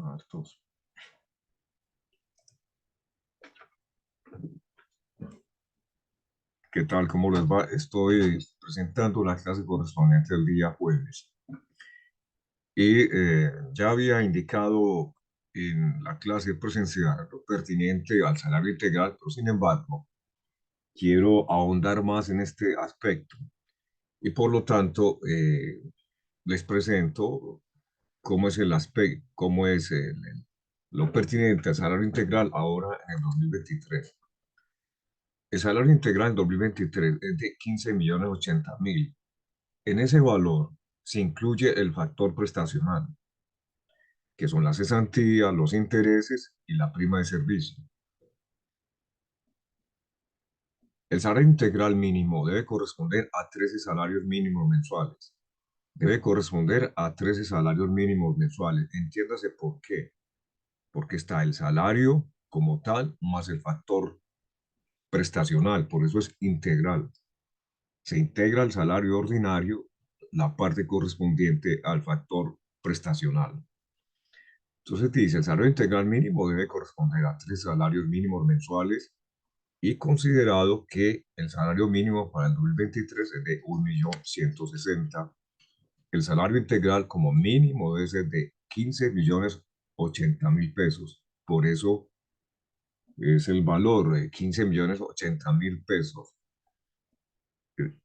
Hartos. ¿Qué tal? ¿Cómo les va? Estoy presentando la clase correspondiente al día jueves. Y ya había indicado en la clase presencial lo pertinente al salario integral, pero sin embargo, quiero ahondar más en este aspecto. Y por lo tanto, les presento cómo es el aspecto, cómo es lo pertinente al salario integral ahora en el 2023. El salario integral en 2023 es de 15.080.000. En ese valor se incluye el factor prestacional, que son las cesantías, los intereses y la prima de servicio. El salario integral mínimo debe corresponder a 13 salarios mínimos mensuales. Debe corresponder a 13 salarios mínimos mensuales. Entiéndase por qué. Porque está el salario como tal más el factor prestacional, por eso es integral. Se integra el salario ordinario, la parte correspondiente al factor prestacional. Entonces dice, el salario integral mínimo debe corresponder a 3 salarios mínimos mensuales y considerado que el salario mínimo para el 2023 es de 1.160.000. El salario integral como mínimo debe ser de 15.080.000 pesos. Por eso es el valor de 15.080.000 pesos. El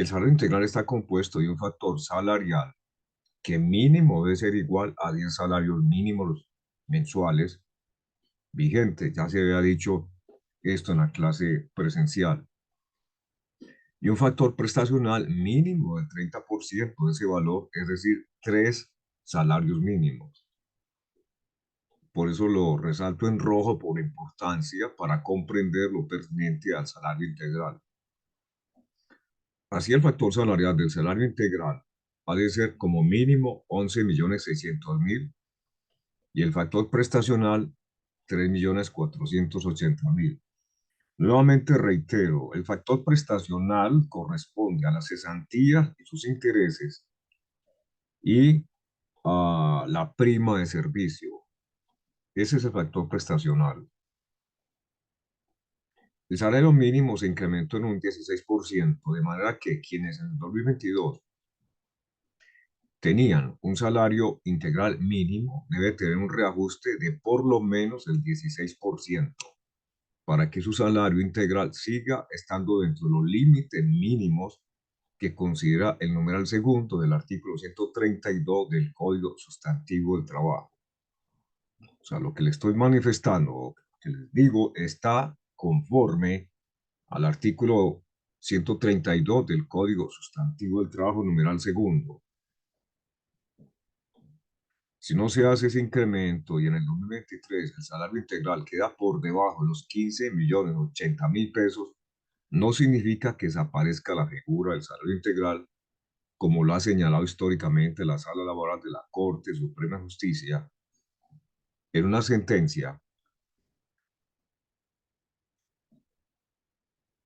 salario integral está compuesto de un factor salarial que mínimo debe ser igual a 10 salarios mínimos mensuales vigentes. Ya se había dicho esto en la clase presencial. Y un factor prestacional mínimo del 30% de ese valor, es decir, 3 salarios mínimos. Por eso lo resalto en rojo por importancia para comprender lo pertinente al salario integral. Así el factor salarial del salario integral ha de ser como mínimo 11.600.000 y el factor prestacional 3.480.000. Nuevamente reitero, el factor prestacional corresponde a las cesantías y sus intereses y a la prima de servicio. Ese es el factor prestacional. El salario mínimo se incrementó en un 16%, de manera que quienes en el 2022 tenían un salario integral mínimo debe tener un reajuste de por lo menos el 16% para que su salario integral siga estando dentro de los límites mínimos que considera el numeral segundo del artículo 132 del Código Sustantivo del Trabajo. O sea, lo que le estoy manifestando, que les digo, está conforme al artículo 132 del Código Sustantivo del Trabajo, numeral segundo. Si no se hace ese incremento y en el 2023 el salario integral queda por debajo de los 15.080.000 pesos, no significa que desaparezca la figura del salario integral, como lo ha señalado históricamente la Sala Laboral de la Corte Suprema de Justicia en una sentencia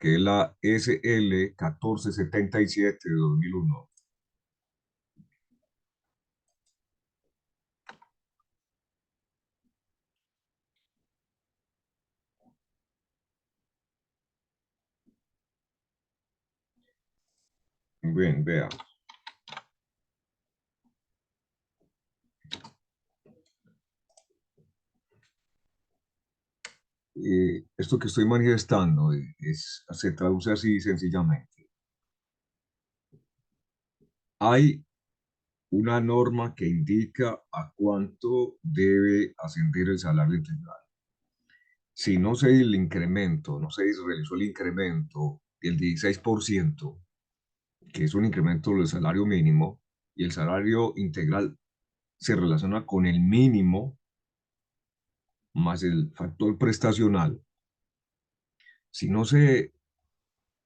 que es la SL 1477 de 2001. Bien, vea. Esto que estoy manifestando se traduce así sencillamente. Hay una norma que indica a cuánto debe ascender el salario integral. Si no se el incremento, no se realizó el incremento del 16%, que es un incremento del salario mínimo, y el salario integral se relaciona con el mínimo más el factor prestacional. Si no se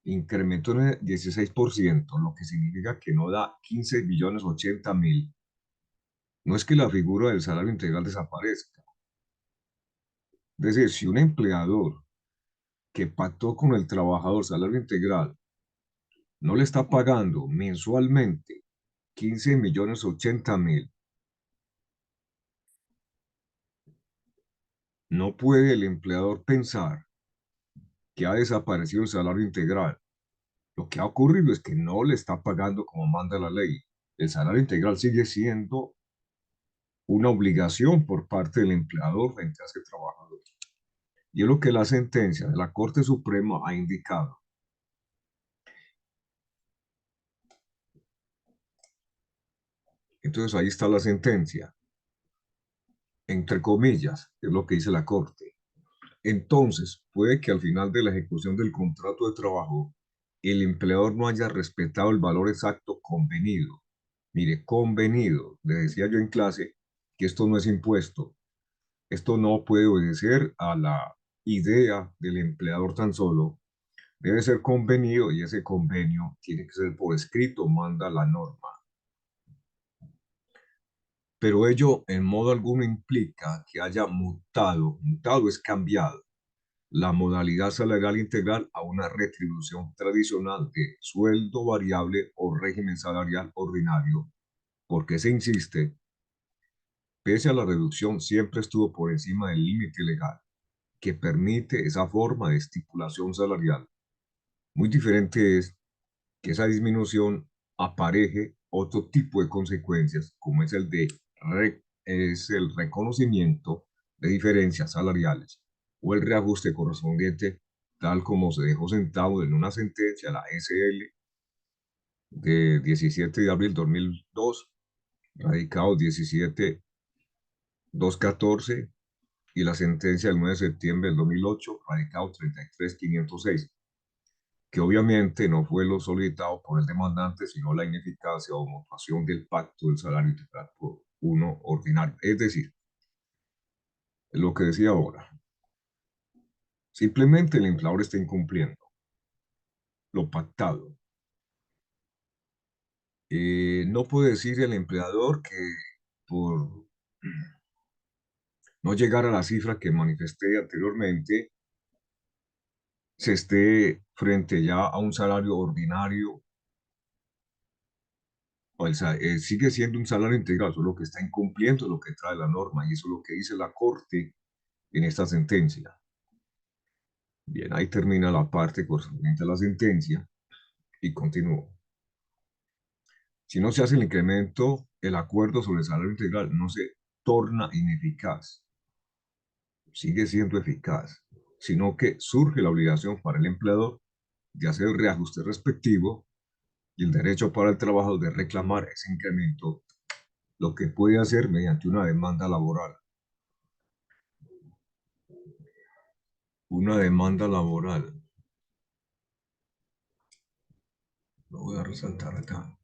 incrementó en el 16%, lo que significa que no da 15.080.000, no es que la figura del salario integral desaparezca. Es decir, si un empleador que pactó con el trabajador salario integral no le está pagando mensualmente 15.080.000, No puede el empleador pensar que ha desaparecido el salario integral. Lo que ha ocurrido es que no le está pagando como manda la ley. El salario integral sigue siendo una obligación por parte del empleador frente a ese trabajador. Y es lo que la sentencia de la Corte Suprema ha indicado. Entonces ahí está la sentencia, entre comillas, es lo que dice la Corte. Entonces, puede que al final de la ejecución del contrato de trabajo, el empleador no haya respetado el valor exacto convenido. Mire, convenido. Le decía yo en clase que esto no es impuesto. Esto no puede obedecer a la idea del empleador tan solo. Debe ser convenido y ese convenio tiene que ser por escrito, manda la norma. Pero ello en modo alguno implica que haya mutado es cambiado, la modalidad salarial integral a una retribución tradicional de sueldo variable o régimen salarial ordinario, porque se insiste, pese a la reducción, siempre estuvo por encima del límite legal que permite esa forma de estipulación salarial. Muy diferente es que esa disminución apareje otro tipo de consecuencias, como es es el reconocimiento de diferencias salariales o el reajuste correspondiente, tal como se dejó sentado en una sentencia, la SL de 17 de abril de 2002, radicado 17.214, y la sentencia del 9 de septiembre del 2008, radicado 33.506, que obviamente no fue lo solicitado por el demandante, sino la ineficacia o mutuación del pacto del salario integral por uno ordinario. Es decir, lo que decía ahora, simplemente el empleador está incumpliendo lo pactado. No puede decir el empleador que por no llegar a la cifra que manifesté anteriormente, se esté frente ya a un salario ordinario, o sigue siendo un salario integral, solo que está incumpliendo lo que trae la norma, y eso es lo que dice la Corte en esta sentencia. Bien, ahí termina la parte correspondiente a la sentencia y continúo. Si no se hace el incremento, el acuerdo sobre el salario integral no se torna ineficaz, sigue siendo eficaz, sino que surge la obligación para el empleador de hacer el reajuste respectivo y el derecho para el trabajador de reclamar ese incremento, lo que puede hacer mediante una demanda laboral. Una demanda laboral. Lo voy a resaltar acá.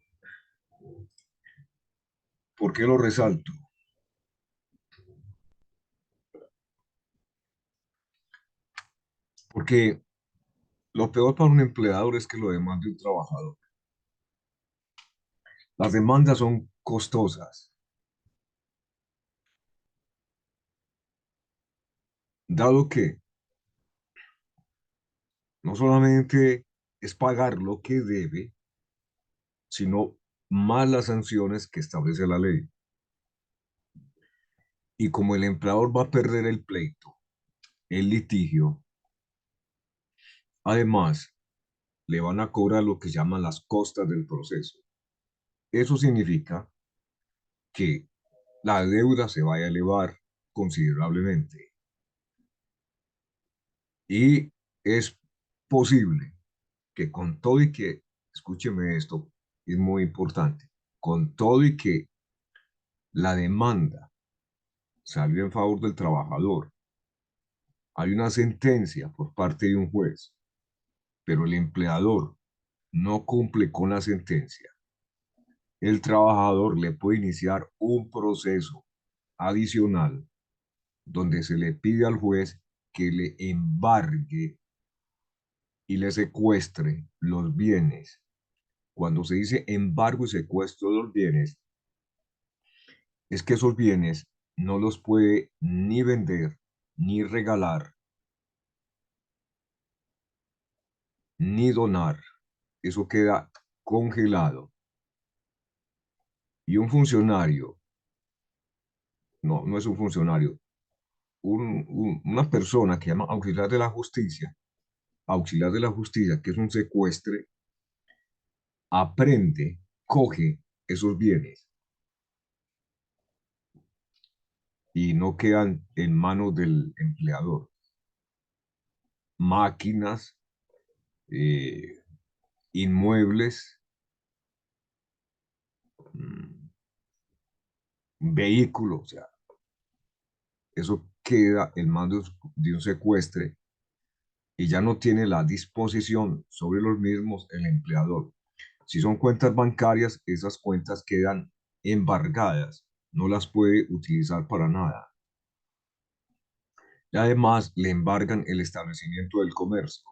¿Por qué lo resalto? Porque lo peor para un empleador es que lo demande un trabajador. Las demandas son costosas, dado que no solamente es pagar lo que debe, sino más las sanciones que establece la ley. Y como el empleador va a perder el pleito, el litigio, además le van a cobrar lo que llaman las costas del proceso. Eso significa que la deuda se vaya a elevar considerablemente y es posible que con todo y que, escúcheme esto, es muy importante, con todo y que la demanda salió en favor del trabajador, hay una sentencia por parte de un juez, pero el empleador no cumple con la sentencia, el trabajador le puede iniciar un proceso adicional donde se le pide al juez que le embargue y le secuestre los bienes. Cuando se dice embargo y secuestro de los bienes, es que esos bienes no los puede ni vender, ni regalar, ni donar. Eso queda congelado. Y un funcionario, no es un funcionario, una persona que llama auxiliar de la justicia, que es un secuestre, aprende, coge esos bienes y no quedan en manos del empleador. Máquinas, eh, inmuebles, mm, vehículos, o sea, eso queda en manos de un secuestre y ya no tiene la disposición sobre los mismos el empleador. Si son cuentas bancarias, esas cuentas quedan embargadas, no las puede utilizar para nada. Y además le embargan el establecimiento del comercio.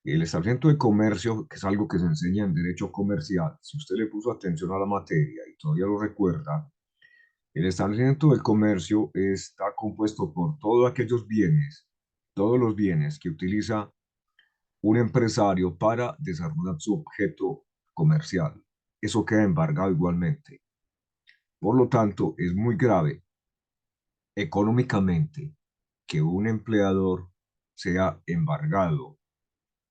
El establecimiento de comercio, que es algo que se enseña en derecho comercial, si usted le puso atención a la materia y todavía lo recuerda, el establecimiento del comercio está compuesto por todos aquellos bienes, todos los bienes que utiliza un empresario para desarrollar su objeto comercial. Eso queda embargado igualmente. Por lo tanto, es muy grave económicamente que un empleador sea embargado,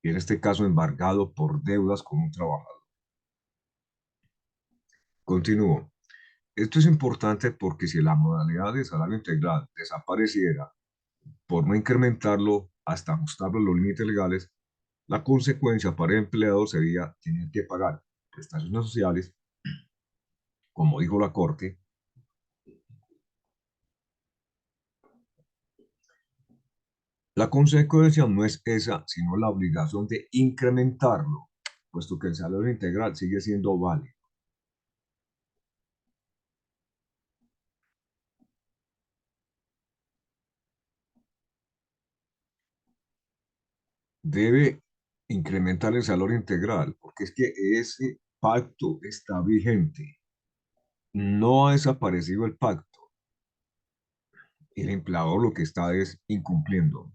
y en este caso embargado por deudas con un trabajador. Continúo. Esto es importante porque si la modalidad de salario integral desapareciera por no incrementarlo hasta ajustarlo a los límites legales, la consecuencia para el empleador sería tener que pagar prestaciones sociales, como dijo la Corte. La consecuencia no es esa, sino la obligación de incrementarlo, puesto que el salario integral sigue siendo válido. Debe incrementar el salario integral, porque es que ese pacto está vigente. No ha desaparecido el pacto. El empleador lo que está es incumpliendo.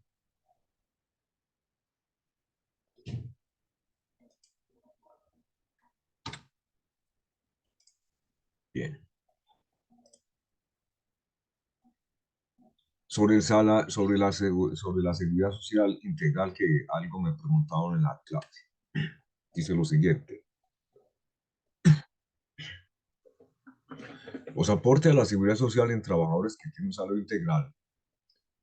Bien. Sobre la seguridad social integral, que algo me preguntaron en la clase. Dice lo siguiente. Los aportes a la seguridad social en trabajadores que tienen un salario integral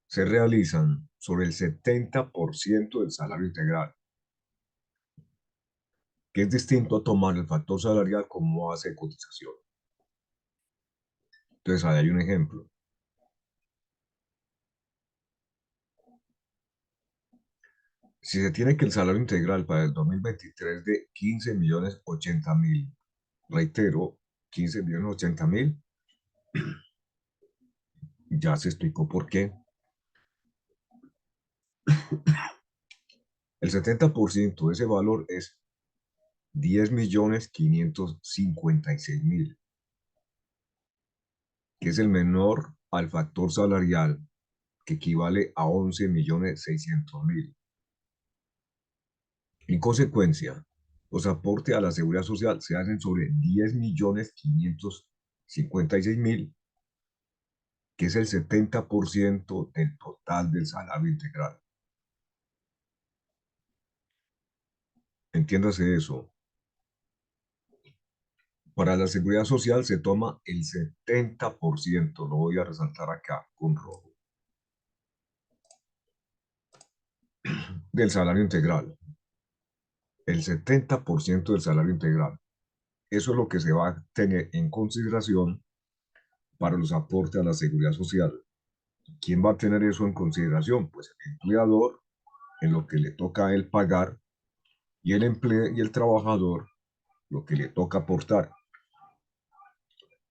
se realizan sobre el 70% del salario integral, que es distinto a tomar el factor salarial como base de cotización. Entonces, ahí hay un ejemplo. Si se tiene que el salario integral para el 2023 de 15.080.000, reitero, 15.080.000, ya se explicó por qué. El 70% de ese valor es 10.556.000, que es el menor al factor salarial, que equivale a 11.600.000. En consecuencia, los aportes a la seguridad social se hacen sobre 10.556.000, que es el 70% del total del salario integral. Entiéndase eso. Para la seguridad social se toma el 70%, lo voy a resaltar acá con rojo, del salario integral. El 70% del salario integral. Eso es lo que se va a tener en consideración para los aportes a la seguridad social. ¿Quién va a tener eso en consideración? Pues el empleador, en lo que le toca a él pagar, y y el trabajador, lo que le toca aportar.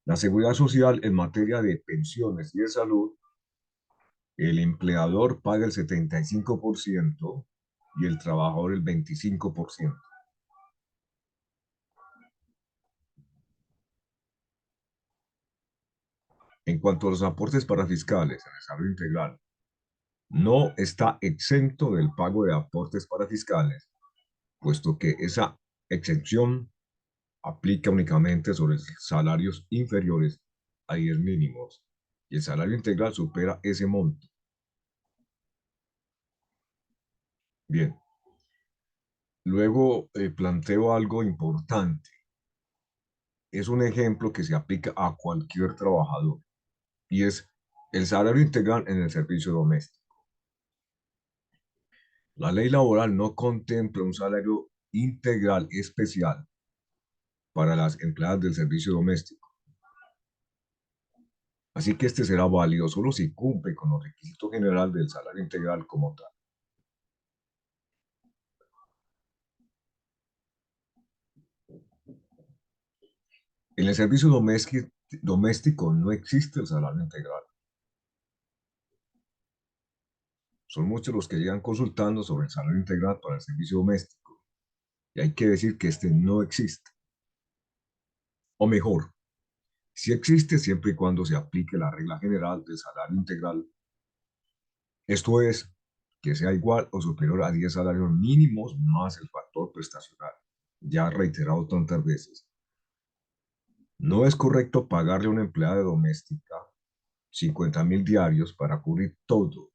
La seguridad social en materia de pensiones y de salud, el empleador paga el 75% y el trabajador el 25%. En cuanto a los aportes para fiscales en el salario integral, no está exento del pago de aportes para fiscales, puesto que esa exención aplica únicamente sobre salarios inferiores a 10 mínimos. y el salario integral supera ese monto. Bien, luego planteo algo importante. Es un ejemplo que se aplica a cualquier trabajador y es el salario integral en el servicio doméstico. La ley laboral no contempla un salario integral especial para las empleadas del servicio doméstico. Así que este será válido solo si cumple con los requisitos generales del salario integral como tal. En el servicio doméstico no existe el salario integral. Son muchos los que llegan consultando sobre el salario integral para el servicio doméstico y hay que decir que este no existe. O mejor, sí existe siempre y cuando se aplique la regla general del salario integral. Esto es, que sea igual o superior a 10 salarios mínimos más el factor prestacional. Ya reiterado tantas veces. No es correcto pagarle a una empleada doméstica 50.000 diarios para cubrir todo.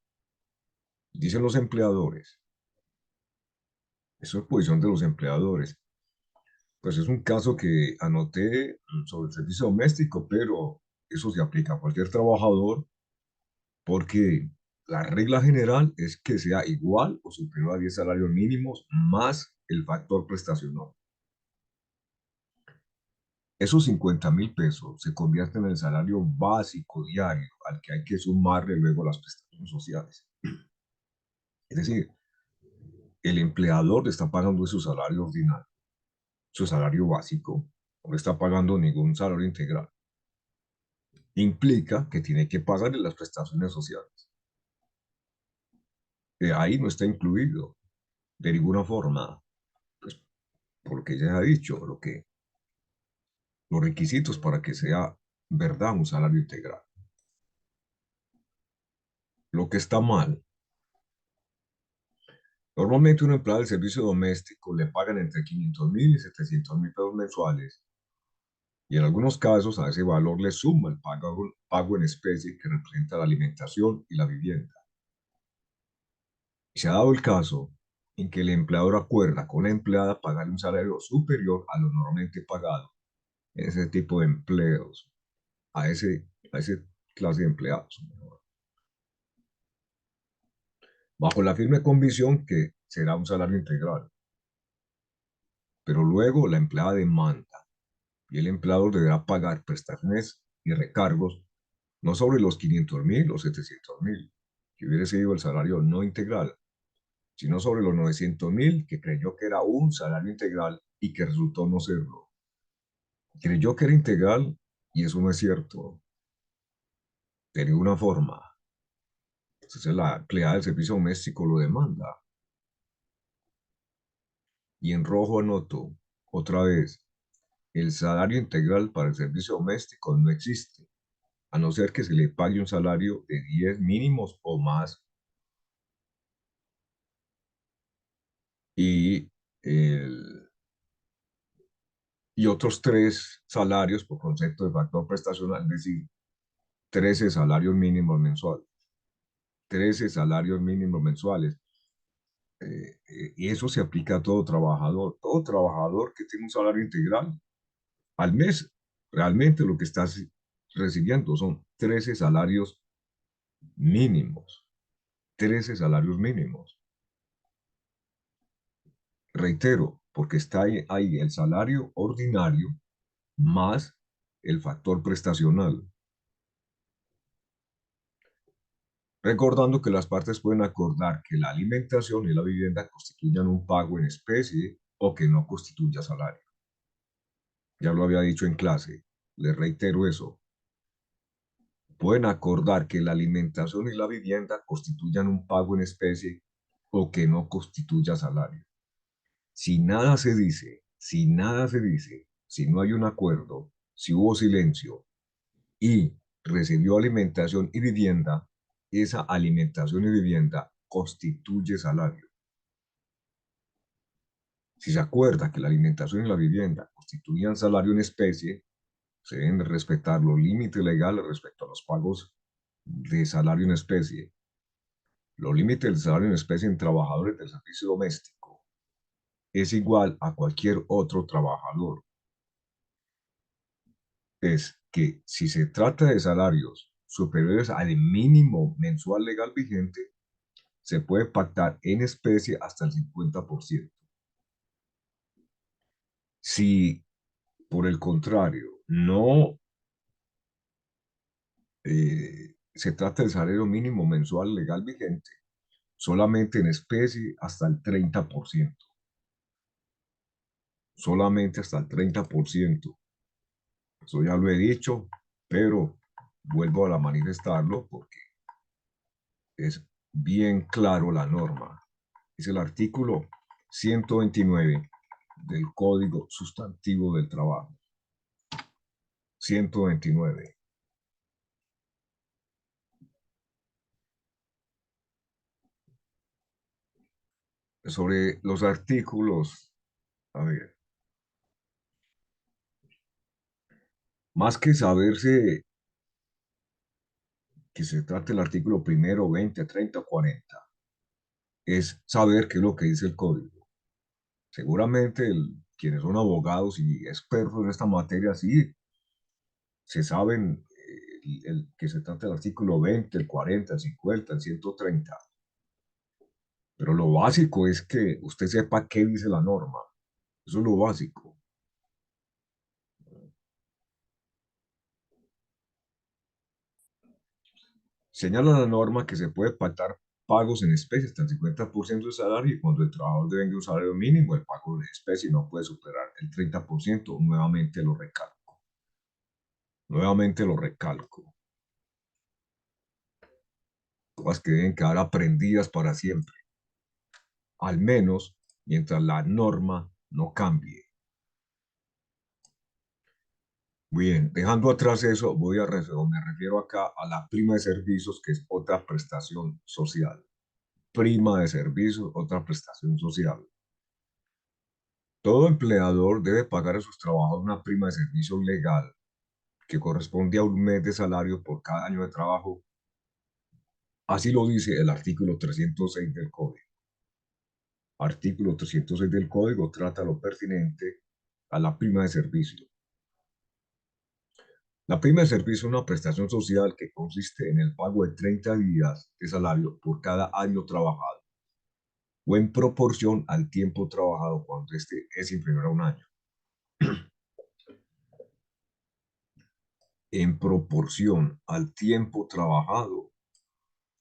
Dicen los empleadores. Eso es posición de los empleadores. Pues es un caso que anoté sobre el servicio doméstico, pero eso se aplica a cualquier trabajador porque la regla general es que sea igual o superior a 10 salarios mínimos más el factor prestacional. Esos 50.000 pesos se convierten en el salario básico diario al que hay que sumarle luego las prestaciones sociales. Es decir, el empleador le está pagando su salario ordinario, su salario básico, no le está pagando ningún salario integral. Implica que tiene que pagarle las prestaciones sociales. Ahí no está incluido de ninguna forma, pues porque ya ha dicho los requisitos para que sea verdad un salario integral. Lo que está mal. Normalmente un empleado del servicio doméstico le pagan entre 500.000 y 700.000 pesos mensuales y en algunos casos a ese valor le suma el pago en especie que representa la alimentación y la vivienda. Y se ha dado el caso en que el empleador acuerda con la empleada pagar un salario superior a lo normalmente pagado en ese tipo de empleos, a ese clase de empleados, bajo la firme convicción que será un salario integral. Pero luego la empleada demanda y el empleador deberá pagar prestaciones y recargos no sobre los 500.000 o 700.000, que hubiera sido el salario no integral, sino sobre los 900.000, que creyó que era un salario integral y que resultó no serlo. Creyó que era integral y eso no es cierto, de ninguna forma. Entonces la empleada del servicio doméstico lo demanda. Y en rojo anoto, otra vez, el salario integral para el servicio doméstico no existe, a no ser que se le pague un salario de 10 mínimos o más. Y, el, y otros 3 salarios por concepto de factor prestacional, es decir, 13 salarios mínimos mensuales. 13 salarios mínimos mensuales. Y eso se aplica a todo trabajador. Todo trabajador que tiene un salario integral al mes, realmente lo que está recibiendo son 13 salarios mínimos. 13 salarios mínimos. Reitero, porque está ahí el salario ordinario más el factor prestacional. Recordando que las partes pueden acordar que la alimentación y la vivienda constituyan un pago en especie o que no constituya salario. Ya lo había dicho en clase, les reitero eso. Pueden acordar que la alimentación y la vivienda constituyan un pago en especie o que no constituya salario. Si nada se dice, si nada se dice, si no hay un acuerdo, si hubo silencio y recibió alimentación y vivienda, esa alimentación y vivienda constituye salario. Si se acuerda que la alimentación y la vivienda constituían salario en especie, se deben respetar los límites legales respecto a los pagos de salario en especie. Los límites del salario en especie en trabajadores del servicio doméstico es igual a cualquier otro trabajador. Es que si se trata de salarios superiores al mínimo mensual legal vigente, se puede pactar en especie hasta el 50%. Si, por el contrario, no se trata del salario mínimo mensual legal vigente, solamente en especie hasta el 30%. Solamente hasta el 30%. Eso ya lo he dicho, pero vuelvo a manifestarlo porque es bien claro la norma. Es el artículo 129 del Código Sustantivo del Trabajo. 129. Sobre los artículos, a ver, más que saberse que se trate el artículo primero, 20, 30, 40, es saber qué es lo que dice el código. Seguramente quienes son abogados y expertos en esta materia, sí, se saben que se trata del artículo 20, el 40, el 50, el 130, pero lo básico es que usted sepa qué dice la norma. Eso es lo básico. Señala la norma que se puede pactar pagos en especie hasta el 50% del salario y cuando el trabajador devenga un salario mínimo, el pago en especie no puede superar el 30%. Nuevamente lo recalco. Nuevamente lo recalco. Cosas que deben quedar aprendidas para siempre, al menos mientras la norma no cambie. Bien, dejando atrás eso, me refiero acá a la prima de servicios, que es otra prestación social. Prima de servicios, otra prestación social. Todo empleador debe pagar a sus trabajadores una prima de servicio legal que corresponde a un mes de salario por cada año de trabajo. Así lo dice el artículo 306 del Código. Artículo 306 del Código trata lo pertinente a la prima de servicio. La prima de servicio es una prestación social que consiste en el pago de 30 días de salario por cada año trabajado o en proporción al tiempo trabajado cuando este es inferior a un año. En proporción al tiempo trabajado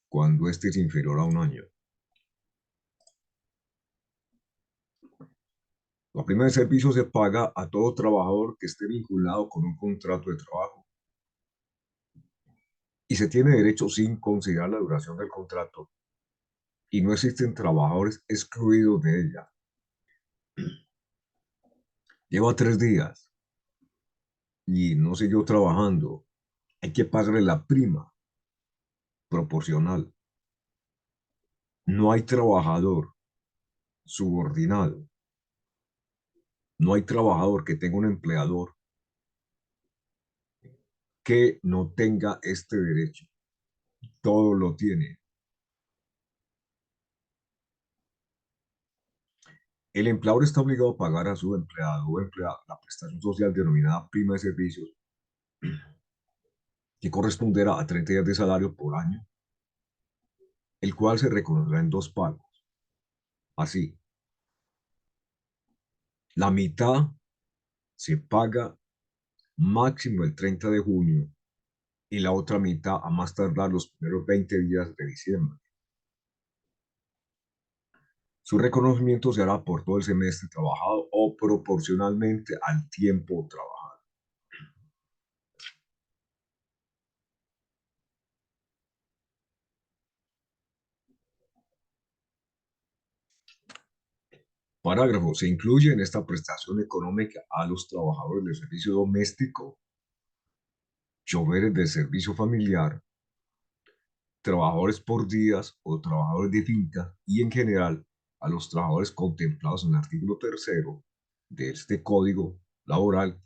cuando este es inferior a un año. La prima de servicio se paga a todo trabajador que esté vinculado con un contrato de trabajo y se tiene derecho sin considerar la duración del contrato y no existen trabajadores excluidos de ella. Lleva 3 días y no siguió trabajando. Hay que pagarle la prima proporcional. No hay trabajador subordinado. No hay trabajador que tenga un empleador que no tenga este derecho. Todo lo tiene. El empleador está obligado a pagar a su empleado o empleada la prestación social denominada prima de servicios, que corresponderá a 30 días de salario por año, el cual se reconocerá en dos pagos. Así, la mitad se paga máximo el 30 de junio y la otra mitad a más tardar los primeros 20 días de diciembre. Su reconocimiento se hará por todo el semestre trabajado o proporcionalmente al tiempo trabajado. Parágrafo. Se incluye en esta prestación económica a los trabajadores del servicio doméstico, choferes del servicio familiar, trabajadores por días o trabajadores de finca y en general a los trabajadores contemplados en el artículo tercero de este Código Laboral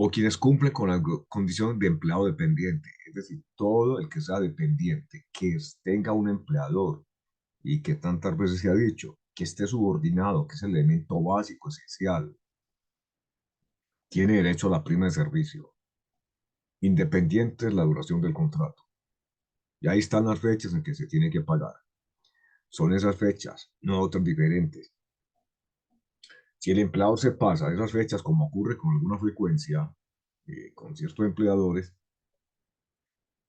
o quienes cumplen con la condición de empleado dependiente, es decir, todo el que sea dependiente, que tenga un empleador y que tantas veces se ha dicho que esté subordinado, que es el elemento básico, esencial, tiene derecho a la prima de servicio, independiente de la duración del contrato. Y ahí están las fechas en que se tiene que pagar. Son esas fechas, no otras diferentes. Si el empleado se pasa de esas fechas, como ocurre con alguna frecuencia con ciertos empleadores,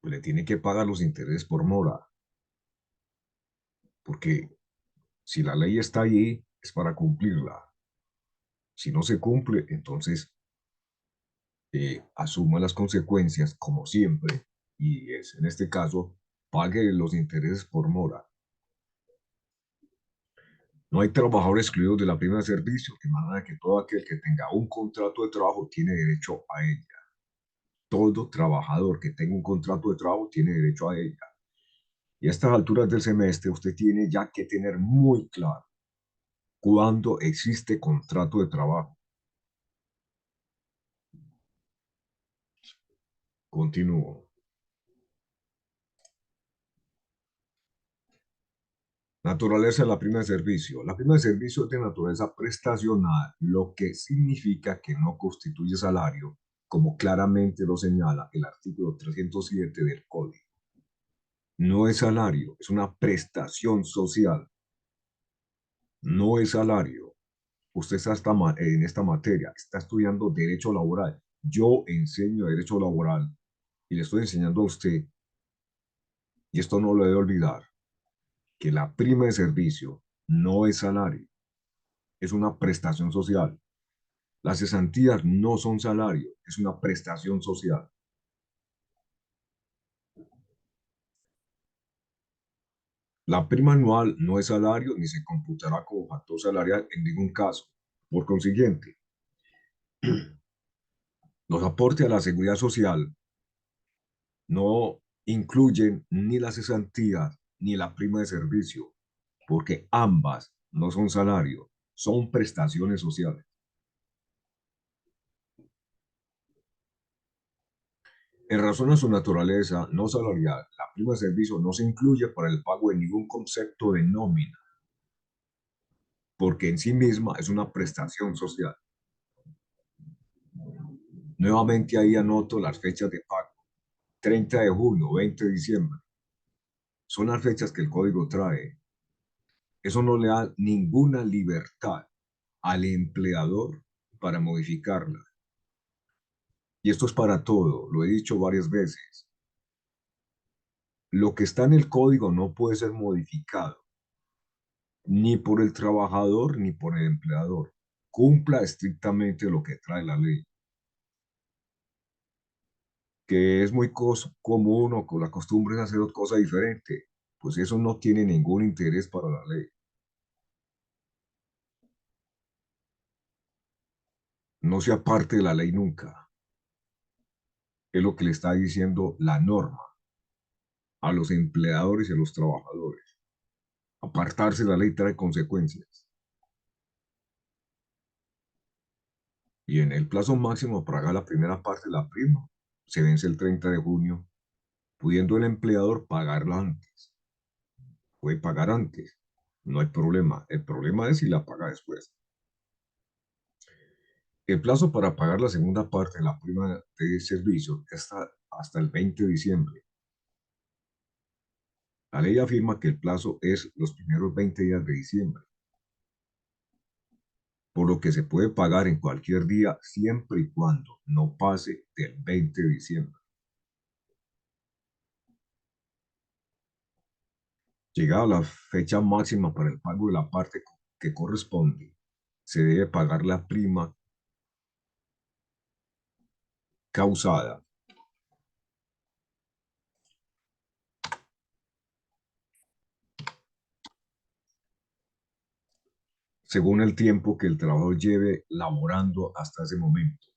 pues le tiene que pagar los intereses por mora, porque si la ley está allí, es para cumplirla. Si no se cumple, entonces asuma las consecuencias, como siempre, y es en este caso, pague los intereses por mora. No hay trabajador excluido de la prima de servicio, de manera que todo aquel que tenga un contrato de trabajo tiene derecho a ella. Todo trabajador que tenga un contrato de trabajo tiene derecho a ella. Y a estas alturas del semestre usted tiene ya que tener muy claro cuándo existe contrato de trabajo. Continúo. Naturaleza de la prima de servicio. La prima de servicio es de naturaleza prestacional, lo que significa que no constituye salario, como claramente lo señala el artículo 307 del Código. No es salario, es una prestación social. No es salario. Usted está en esta materia, está estudiando derecho laboral. Yo enseño derecho laboral y le estoy enseñando a usted, y esto no lo debe olvidar, que la prima de servicio no es salario, es una prestación social. Las cesantías no son salario, es una prestación social. La prima anual no es salario ni se computará como factor salarial en ningún caso. Por consiguiente, los aportes a la seguridad social no incluyen ni las cesantías ni la prima de servicio, porque ambas no son salario, son prestaciones sociales. En razón a su naturaleza no salarial, la prima de servicio no se incluye para el pago de ningún concepto de nómina, porque en sí misma es una prestación social. Nuevamente ahí anoto las fechas de pago. 30 de junio, 20 de diciembre. Son las fechas que el código trae. Eso no le da ninguna libertad al empleador para modificarla. Y esto es para todo, lo he dicho varias veces. Lo que está en el código no puede ser modificado, ni por el trabajador ni por el empleador. Cumpla estrictamente lo que trae la ley, que es muy común o con la costumbre de hacer otra cosa diferente. Pues eso no tiene ningún interés para la ley. No sea parte de la ley nunca. Es lo que le está diciendo la norma a los empleadores y a los trabajadores. Apartarse de la ley trae consecuencias. Y en el plazo máximo para pagar la primera parte de la prima se vence el 30 de junio, pudiendo el empleador pagarla antes. Puede pagar antes, no hay problema. El problema es si la paga después. El plazo para pagar la segunda parte de la prima de servicio está hasta el 20 de diciembre. La ley afirma que el plazo es los primeros 20 días de diciembre, por lo que se puede pagar en cualquier día siempre y cuando no pase del 20 de diciembre. Llegada la fecha máxima para el pago de la parte que corresponde, se debe pagar la prima causada según el tiempo que el trabajador lleve laborando hasta ese momento.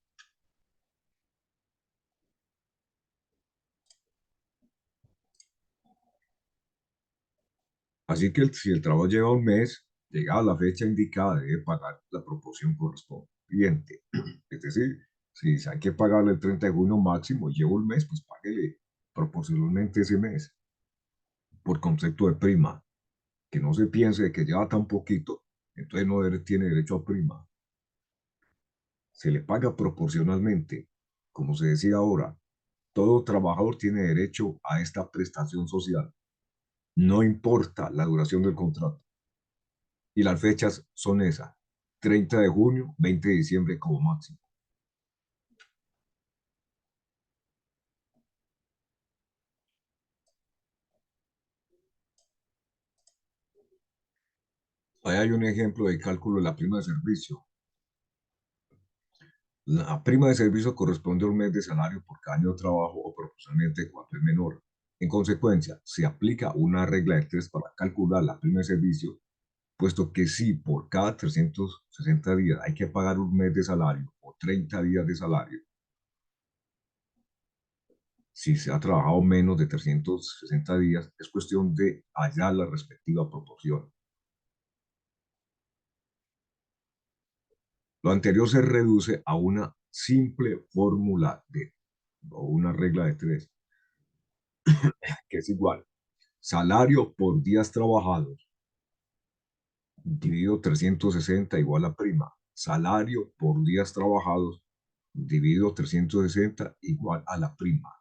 Así que si el trabajo lleva un mes, llegada la fecha indicada, debe pagar la proporción correspondiente. Es decir, Si hay que pagarle el 30 de junio máximo, llevo un mes, pues páguele proporcionalmente ese mes, por concepto de prima. Que no se piense que lleva tan poquito, entonces no tiene derecho a prima. Se le paga proporcionalmente. Como se decía ahora, todo trabajador tiene derecho a esta prestación social. No importa la duración del contrato. Y las fechas son esas: 30 de junio, 20 de diciembre como máximo. Ahí hay un ejemplo de cálculo de la prima de servicio. La prima de servicio corresponde a un mes de salario por cada año de trabajo o proporcionalmente cuando es menor. En consecuencia, se aplica una regla de tres para calcular la prima de servicio, puesto que si por cada 360 días hay que pagar un mes de salario o 30 días de salario, si se ha trabajado menos de 360 días, es cuestión de hallar la respectiva proporción. Lo anterior se reduce a una simple fórmula o una regla de tres, que es igual: salario por días trabajados dividido 360 igual a prima. Salario por días trabajados dividido 360 igual a la prima.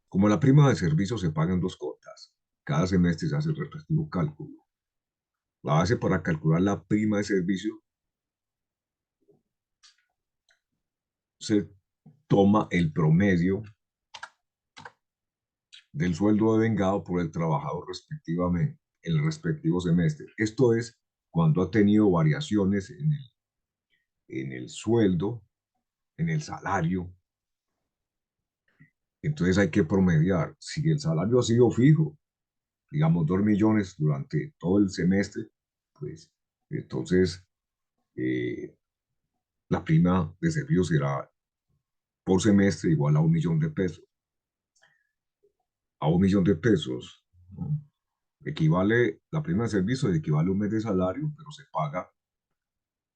Como la prima de servicio se paga en dos cuotas, cada semestre se hace el respectivo cálculo. La base para calcular la prima de servicio: se toma el promedio del sueldo devengado por el trabajador respectivamente en el respectivo semestre. Esto es cuando ha tenido variaciones en el sueldo, en el salario. Entonces hay que promediar. Si el salario ha sido fijo, digamos 2 millones durante todo el semestre, pues entonces eh, la prima de servicio será por semestre igual a 1 millón de pesos. A 1 millón de pesos, ¿no? Equivale, la prima de servicio equivale a un mes de salario, pero se paga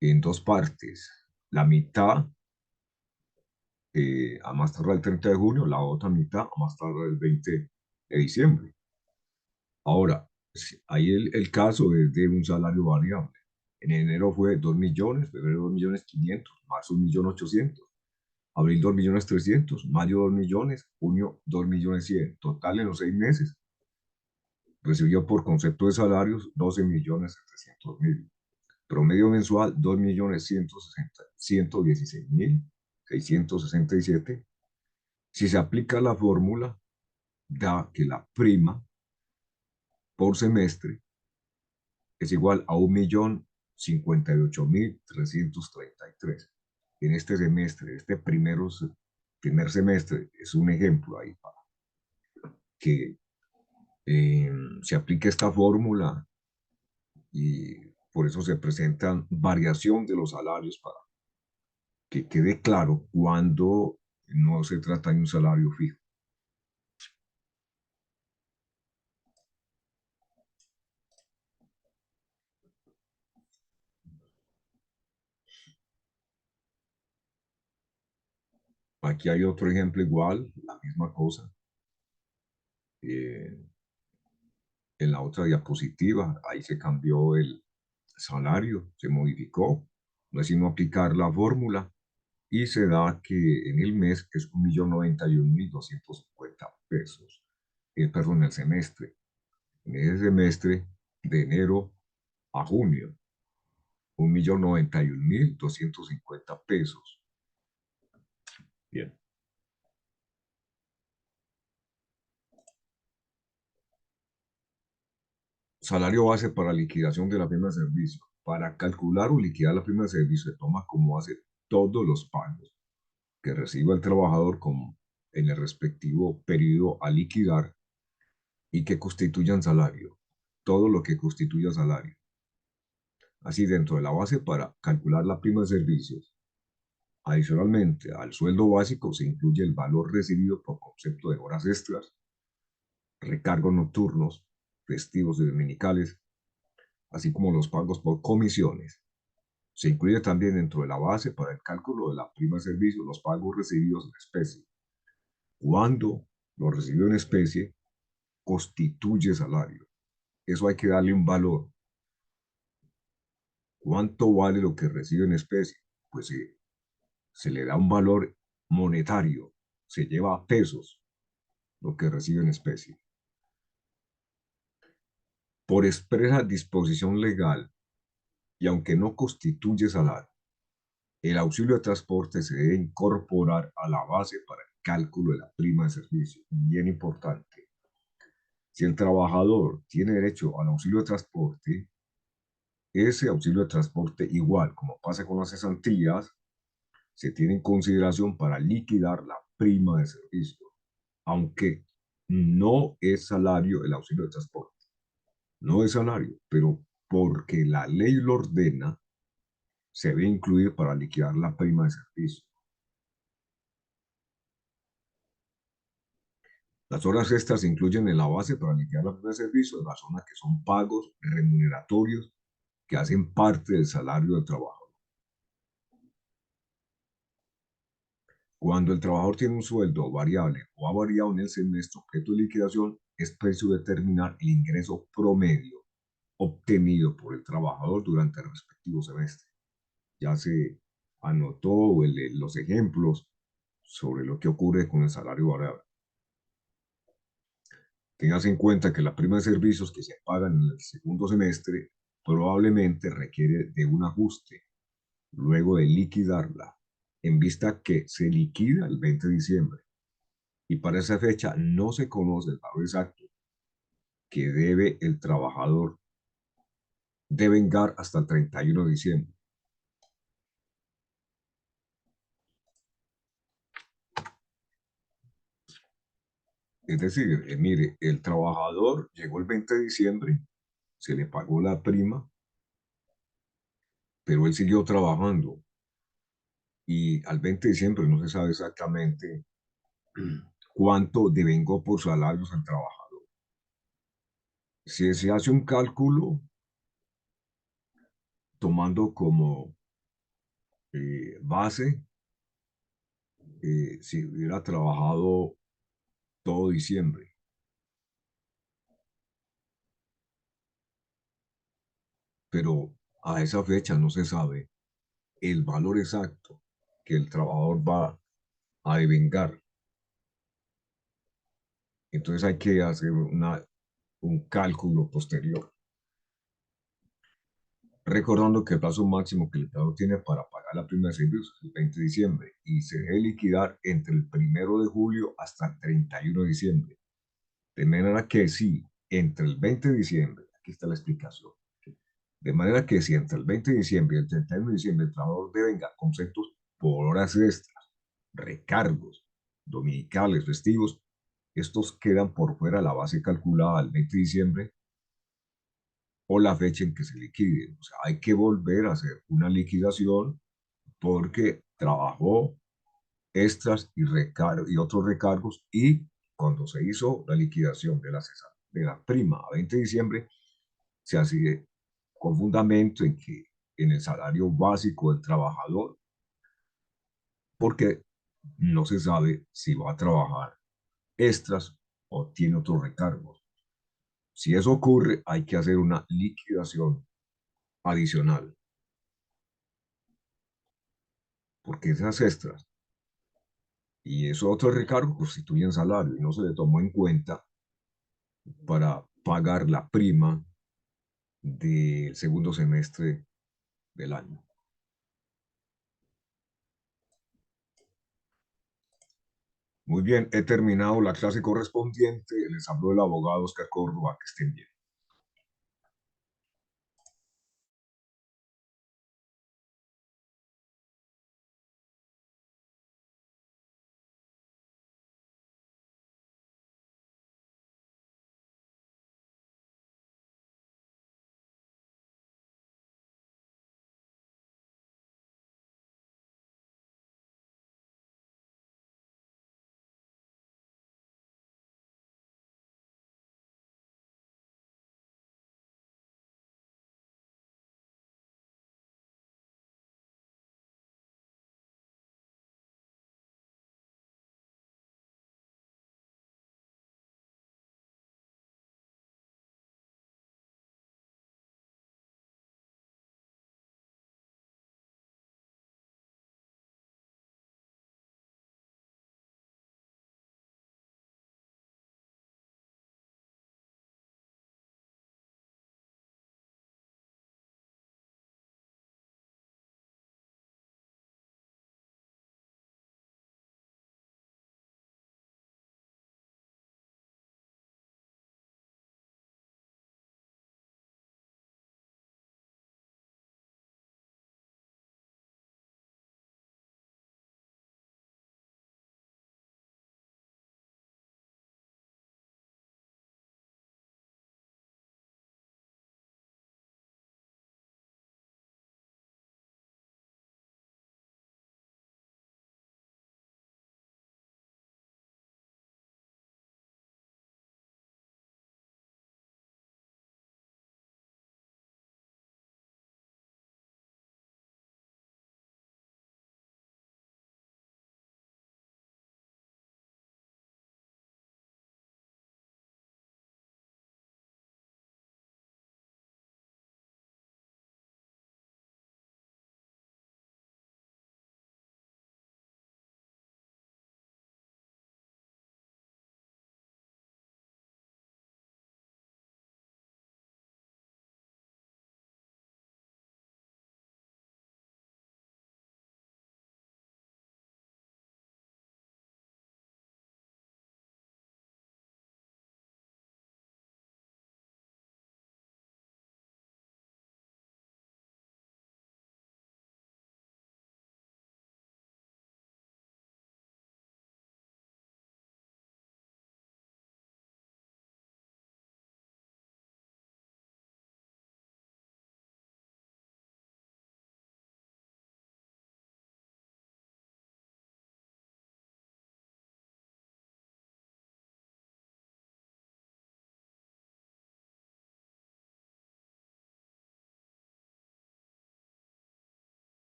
en dos partes. La mitad a más tardar el 30 de junio, la otra mitad a más tardar el 20 de diciembre. Ahora, hay el caso de un salario variable. En enero fue 2 millones, febrero 2 millones 500, marzo 1 millón 800, abril 2 millones 300, mayo 2 millones, junio 2 millones 100. Total en los 6 meses recibió por concepto de salarios 12 millones 700 mil. Promedio mensual 2 millones 116 mil 667. Si se aplica la fórmula, da que la prima por semestre es igual a 1.058.333. En este semestre, primer semestre, es un ejemplo ahí para que se aplique esta fórmula, y por eso se presentan variación de los salarios para que quede claro cuando no se trata de un salario fijo. Aquí hay otro ejemplo igual, la misma cosa. Eh, en la otra diapositiva, ahí se cambió el salario, se modificó, no es sino aplicar la fórmula y se da que en el mes es 1.091.250 pesos. Perdón, el semestre. En ese semestre, de enero a junio, 1.091.250 pesos. Bien. Salario base para liquidación de la prima de servicio. Para calcular o liquidar la prima de servicio se toma como base todos los pagos que reciba el trabajador como en el respectivo periodo a liquidar y que constituyan salario. Todo lo que constituya salario. Así, dentro de la base para calcular la prima de servicios, adicionalmente al sueldo básico se incluye el valor recibido por concepto de horas extras, recargos nocturnos, festivos y dominicales, así como los pagos por comisiones. Se incluye también dentro de la base para el cálculo de la prima de servicio los pagos recibidos en especie. Cuando lo recibido en especie constituye salario. Eso hay que darle un valor. ¿Cuánto vale lo que recibe en especie? Pues se le da un valor monetario, se lleva a pesos lo que recibe en especie. Por expresa disposición legal, y aunque no constituye salario, el auxilio de transporte se debe incorporar a la base para el cálculo de la prima de servicio. Bien importante. Si el trabajador tiene derecho al auxilio de transporte, ese auxilio de transporte, igual como pasa con las cesantías, se tiene en consideración para liquidar la prima de servicio, aunque no es salario el auxilio de transporte. No es salario, pero porque la ley lo ordena, se debe incluir para liquidar la prima de servicio. Las horas extras se incluyen en la base para liquidar la prima de servicio, de razón a que son pagos remuneratorios que hacen parte del salario del trabajador. Cuando el trabajador tiene un sueldo variable o ha variado en el semestre objeto de liquidación, es preciso determinar el ingreso promedio obtenido por el trabajador durante el respectivo semestre. Ya se anotó los ejemplos sobre lo que ocurre con el salario variable. Tengas en cuenta que la prima de servicios que se pagan en el segundo semestre probablemente requiere de un ajuste luego de liquidarla, en vista que se liquida el 20 de diciembre y para esa fecha no se conoce el valor exacto que debe el trabajador devengar hasta el 31 de diciembre. Es decir, mire, el trabajador llegó el 20 de diciembre, se le pagó la prima, pero él siguió trabajando y al 20 de diciembre no se sabe exactamente cuánto devengó por salarios al trabajador. Si se hace un cálculo tomando como base, si hubiera trabajado todo diciembre, pero a esa fecha no se sabe el valor exacto que el trabajador va a devengar. Entonces hay que hacer un cálculo posterior. Recordando que el plazo máximo que el empleador tiene para pagar la prima de servicios es el 20 de diciembre y se debe liquidar entre el 1 de julio hasta el 31 de diciembre. De manera que si entre el 20 de diciembre, aquí está la explicación, de manera que si entre el 20 de diciembre y el 31 de diciembre el trabajador devenga conceptos por horas extras, recargos, dominicales, festivos, estos quedan por fuera de la base calculada al 20 de diciembre o la fecha en que se liquide. O sea, hay que volver a hacer una liquidación porque trabajó extras y otros recargos y cuando se hizo la liquidación de la prima a 20 de diciembre, se hace con fundamento en que en el salario básico del trabajador, porque no se sabe si va a trabajar extras o tiene otros recargos. Si eso ocurre, hay que hacer una liquidación adicional, porque esas extras y esos otros recargos constituyen salario y no se le tomó en cuenta para pagar la prima del segundo semestre del año. Muy bien, he terminado la clase correspondiente. Les habló el abogado Oscar Córdoba. Que estén bien.